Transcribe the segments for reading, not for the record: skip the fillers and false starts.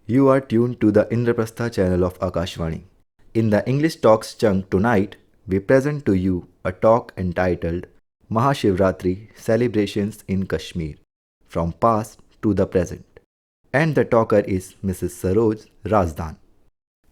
You are tuned to the Indraprastha channel of Akashvani. In the English Talks chunk tonight, we present to you a talk entitled Mahashivratri Celebrations in Kashmir, from past to the present. And the talker is Mrs. Saroj Razdan.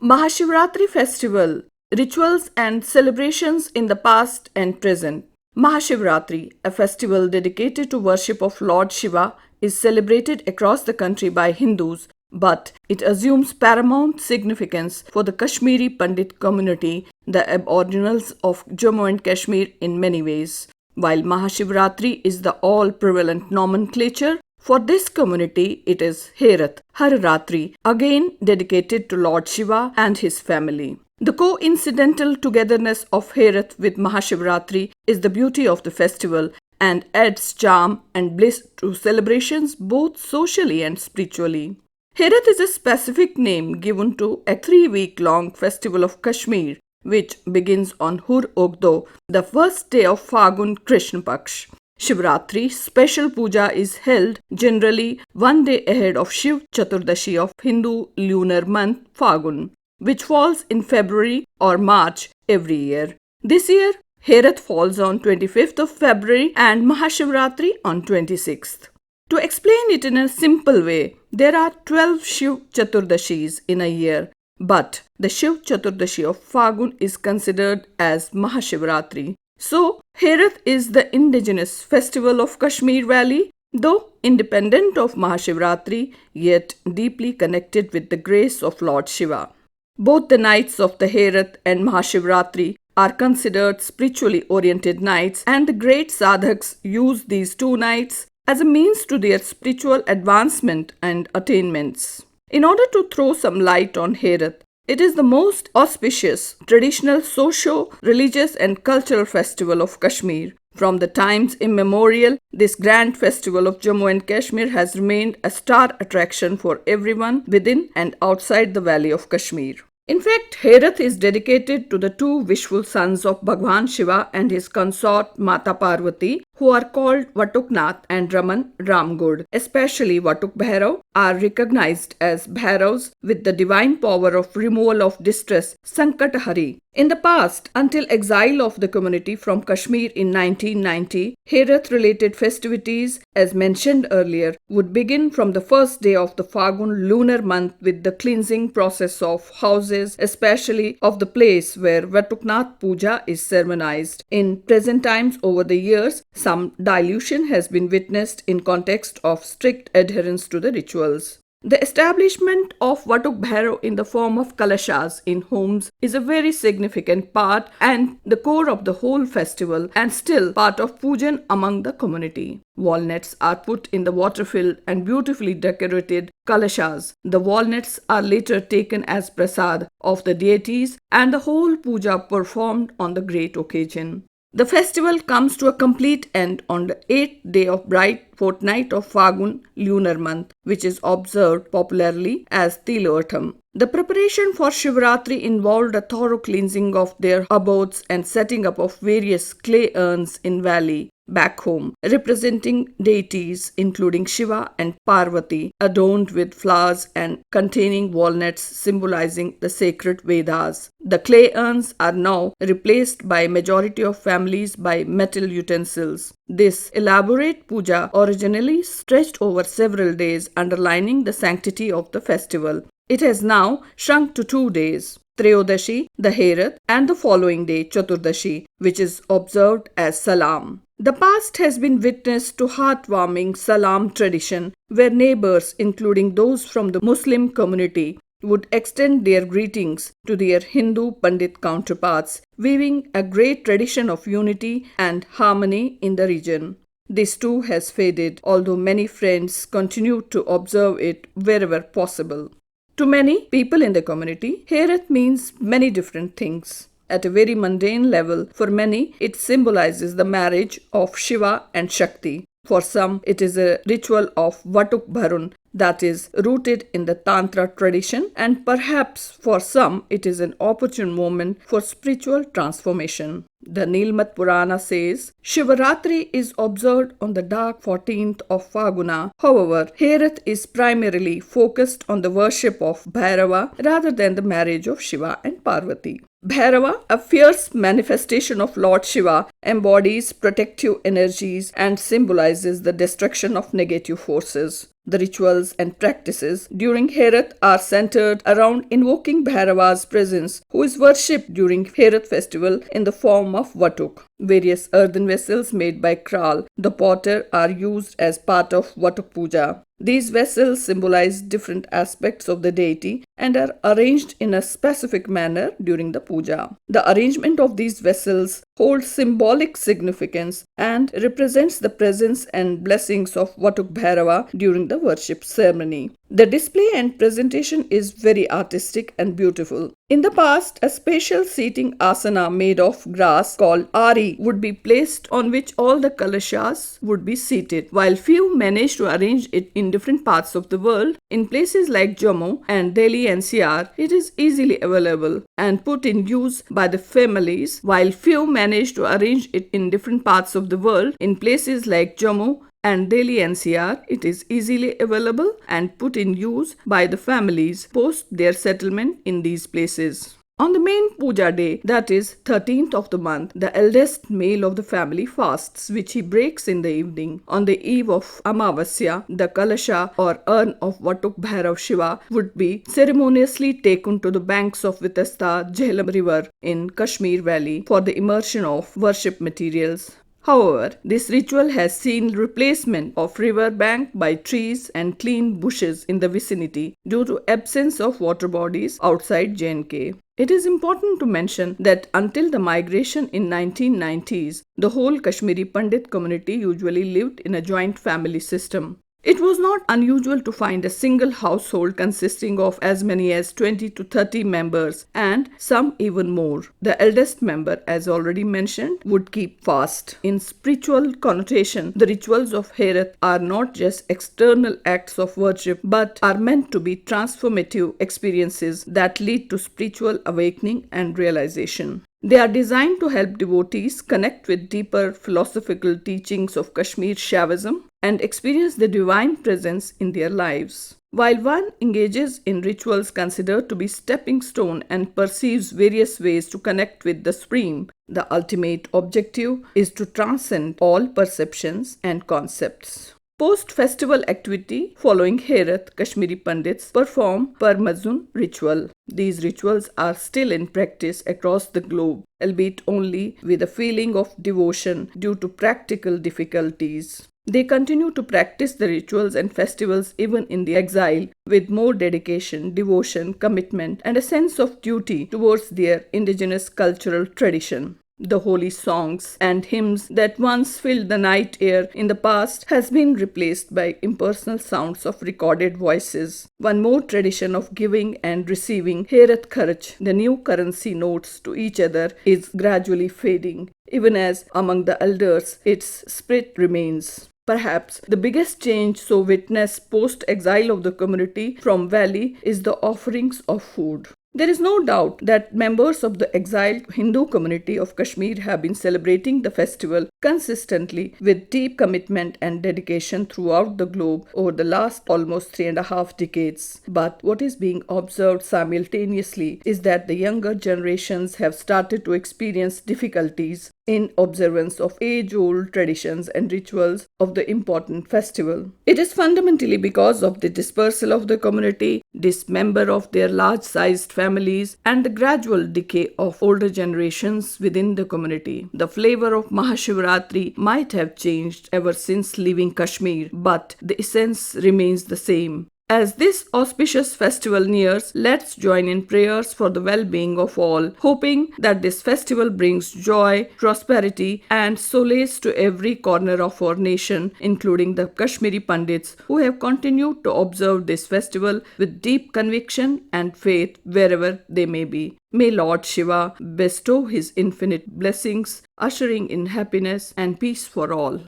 Mahashivratri Festival Rituals and Celebrations in the Past and Present. Mahashivratri, a festival dedicated to worship of Lord Shiva, is celebrated across the country by Hindus, but it assumes paramount significance for the Kashmiri Pandit community, the aboriginals of Jammu and Kashmir, in many ways. While Mahashivratri is the all-prevalent nomenclature, for this community it is Herath, Har Ratri, again dedicated to Lord Shiva and his family. The coincidental togetherness of Herath with Mahashivratri is the beauty of the festival and adds charm and bliss to celebrations both socially and spiritually. Herath is a specific name given to a 3-week-long festival of Kashmir, which begins on Hur Ogdo, the first day of Fagun Krishna Paksh. Shivratri special puja is held generally one day ahead of Shiv Chaturdashi of Hindu lunar month Fagun, which falls in February or March every year. This year, Herath falls on 25th of February and Mahashivratri on 26th. To explain it in a simple way, there are 12 Shiv Chaturdashis in a year, but the Shiv Chaturdashi of Fagun is considered as Mahashivratri. So, Herath is the indigenous festival of Kashmir Valley, though independent of Mahashivratri, yet deeply connected with the grace of Lord Shiva. Both the nights of the Herath and Mahashivratri are considered spiritually oriented nights, and the great sadhaks use these two nights as a means to their spiritual advancement and attainments. In order to throw some light on Herath, it is the most auspicious, traditional, socio-religious and cultural festival of Kashmir. From the times immemorial, this grand festival of Jammu and Kashmir has remained a star attraction for everyone within and outside the valley of Kashmir. In fact, Herath is dedicated to the two wishful sons of Bhagwan Shiva and his consort Mata Parvati, who are called Vatuknath and Raman Ramgud. Especially Vatuk Bhairav are recognized as Bhairavs with the divine power of removal of distress, Sankatahari. In the past, until exile of the community from Kashmir in 1990, Herath-related festivities, as mentioned earlier, would begin from the first day of the Fagun lunar month with the cleansing process of houses, especially of the place where Vatuknath Puja is ceremonialized. In present times, over the years, some dilution has been witnessed in context of strict adherence to the rituals. The establishment of Vatuk Bhairav in the form of kalashas in homes is a very significant part and the core of the whole festival, and still part of pujan among the community. Walnuts are put in the water-filled and beautifully decorated kalashas. The walnuts are later taken as prasad of the deities and the whole puja performed on the great occasion. The festival comes to a complete end on the 8th day of bright fortnight of Fagun lunar month, which is observed popularly as Tilotham. The preparation for Shivratri involved a thorough cleansing of their abodes and setting up of various clay urns in valley back home, representing deities including Shiva and Parvati, adorned with flowers and containing walnuts symbolizing the sacred Vedas. The clay urns are now replaced by majority of families by metal utensils. This elaborate puja originally stretched over several days, underlining the sanctity of the festival. It has now shrunk to 2 days. Treyodashi, the Herath, and the following day, Chaturdashi, which is observed as Salam. The past has been witness to heartwarming Salam tradition, where neighbors, including those from the Muslim community, would extend their greetings to their Hindu Pandit counterparts, weaving a great tradition of unity and harmony in the region. This too has faded, although many friends continue to observe it wherever possible. To many people in the community, Herath means many different things. At a very mundane level, for many, it symbolizes the marriage of Shiva and Shakti. For some, it is a ritual of Vatuk Bharun that is rooted in the Tantra tradition, and perhaps for some, it is an opportune moment for spiritual transformation. The Nilmat Purana says Shivaratri is observed on the dark 14th of Faguna. However, Herath is primarily focused on the worship of Bhairava rather than the marriage of Shiva and Parvati. Bhairava, a fierce manifestation of Lord Shiva, embodies protective energies and symbolizes the destruction of negative forces. The rituals and practices during Herath are centered around invoking Bhairava's presence, who is worshipped during Herath festival in the form of Vatuk. Various earthen vessels made by Kral, the potter, are used as part of Vatuk Puja. These vessels symbolize different aspects of the deity and are arranged in a specific manner during the puja. The arrangement of these vessels holds symbolic significance and represents the presence and blessings of Vatuk Bhairava during the worship ceremony. The display and presentation is very artistic and beautiful. In the past, a special seating asana made of grass called Ari would be placed on which all the kalashas would be seated. While few managed to arrange it in different parts of the world, in places like Jammu and Delhi NCR, it is easily available and put in use by the families. While few managed to arrange it in different parts of the world, in places like Jammu and Delhi NCR, it is easily available and put in use by the families post their settlement in these places. On the main puja day, that is 13th of the month, the eldest male of the family fasts, which he breaks in the evening. On the eve of Amavasya, the kalasha or urn of Vatuk Bhairav Shiva would be ceremoniously taken to the banks of Vitasta Jhelum river in Kashmir valley for the immersion of worship materials. However, this ritual has seen replacement of river bank by trees and clean bushes in the vicinity due to absence of water bodies outside J&K. It is important to mention that until the migration in 1990s, the whole Kashmiri Pandit community usually lived in a joint family system. It was not unusual to find a single household consisting of as many as 20 to 30 members and some even more. The eldest member, as already mentioned, would keep fast. In spiritual connotation, the rituals of Herath are not just external acts of worship but are meant to be transformative experiences that lead to spiritual awakening and realization. They are designed to help devotees connect with deeper philosophical teachings of Kashmir Shaivism and experience the divine presence in their lives. While one engages in rituals considered to be stepping stone and perceives various ways to connect with the Supreme, the ultimate objective is to transcend all perceptions and concepts. Post-festival activity following Herath, Kashmiri Pandits perform Parmazun ritual. These rituals are still in practice across the globe, albeit only with a feeling of devotion due to practical difficulties. They continue to practice the rituals and festivals even in the exile with more dedication, devotion, commitment, and a sense of duty towards their indigenous cultural tradition. The holy songs and hymns that once filled the night air in the past has been replaced by impersonal sounds of recorded voices. One more tradition of giving and receiving, Herath Kharch, the new currency notes to each other, is gradually fading. Even as among the elders, its spirit remains. Perhaps the biggest change so witnessed post-exile of the community from Valley is the offerings of food. There is no doubt that members of the exiled Hindu community of Kashmir have been celebrating the festival consistently with deep commitment and dedication throughout the globe over the last almost 3.5 decades. But what is being observed simultaneously is that the younger generations have started to experience difficulties in observance of age-old traditions and rituals of the important festival. It is fundamentally because of the dispersal of the community, dismember of their large-sized families, and the gradual decay of older generations within the community. The flavor of Mahashivratri might have changed ever since leaving Kashmir, but the essence remains the same. As this auspicious festival nears, let's join in prayers for the well-being of all, hoping that this festival brings joy, prosperity, and solace to every corner of our nation, including the Kashmiri Pandits who have continued to observe this festival with deep conviction and faith wherever they may be. May Lord Shiva bestow his infinite blessings, ushering in happiness and peace for all.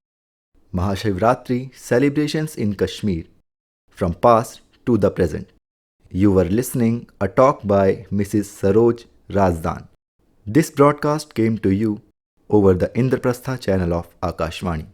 Mahashivratri Celebrations in Kashmir, from past to the present. You were listening a talk by Mrs. Saroj Razdan. This broadcast came to you over the Indraprastha channel of Akashvani.